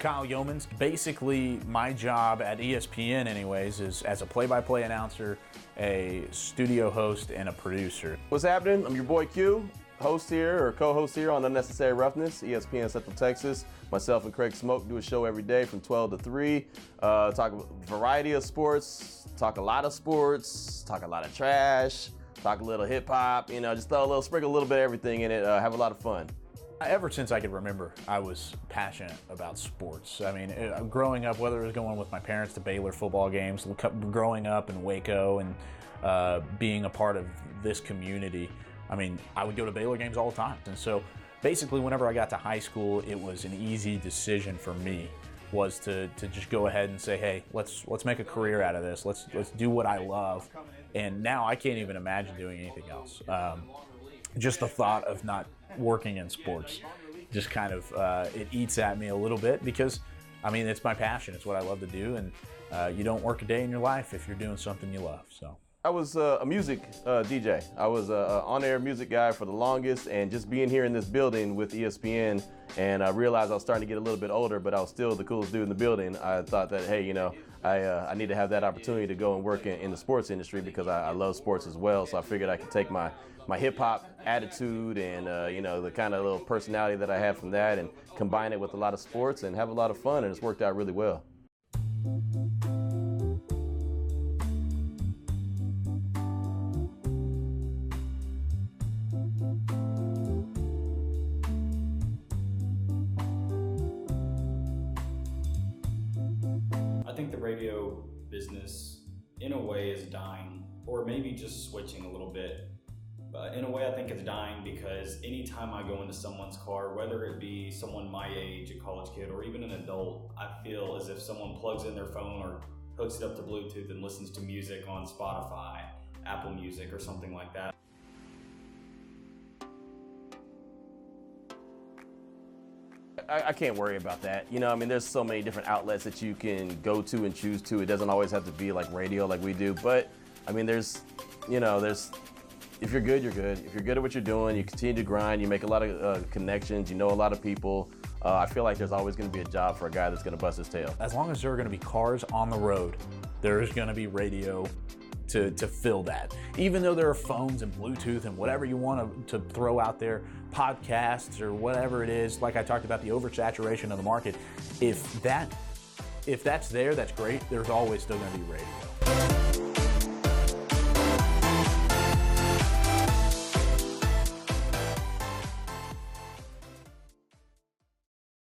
Kyle Yeomans. Basically, my job at ESPN anyways is as a play-by-play announcer, a studio host, and a producer. What's happening? I'm your boy Q, host here or co-host here on Unnecessary Roughness, ESPN Central Texas. Myself and Craig Smoke do a show every day from 12 to 3. Talk a variety of sports, talk a lot of sports, talk a lot of trash, talk a little hip hop, you know, just sprinkle a little bit of everything in it, have a lot of fun. Ever since I could remember, I was passionate about sports. I mean, growing up, whether it was going with my parents to Baylor football games, growing up in Waco and being a part of this community, I mean, I would go to Baylor games all the time. And so basically, whenever I got to high school, it was an easy decision for me was to just go ahead and say, hey, let's make a career out of this. Let's do what I love. And now I can't even imagine doing anything else. Just the thought of not working in sports just kind of it eats at me a little bit because I mean it's my passion, it's what I love to do, and you don't work a day in your life if you're doing something you love. So I was a music DJ. I was an on-air music guy for the longest, and just being here in this building with ESPN, and I realized I was starting to get a little bit older, but I was still the coolest dude in the building. I thought that, hey, you know, I need to have that opportunity to go and work in the sports industry because I love sports as well. So I figured I could take my hip-hop attitude and, you know, the kind of little personality that I have from that and combine it with a lot of sports and have a lot of fun, and it's worked out really well. I think the radio business, in a way, is dying, or maybe just switching a little bit. But in a way, I think it's dying because anytime I go into someone's car, whether it be someone my age, a college kid, or even an adult, I feel as if someone plugs in their phone or hooks it up to Bluetooth and listens to music on Spotify, Apple Music, or something like that. I can't worry about that. You know, I mean, there's so many different outlets that you can go to and choose to. It doesn't always have to be like radio like we do. But, I mean, if you're good, you're good. If you're good at what you're doing, you continue to grind, you make a lot of connections, you know a lot of people. I feel like there's always going to be a job for a guy that's going to bust his tail. as long as there are going to be cars on the road, there is going to be radio to fill that. Even though there are phones and Bluetooth and whatever you want to throw out there, podcasts or whatever it is, like I talked about the oversaturation of the market, if that's there, that's great. There's always still going to be radio.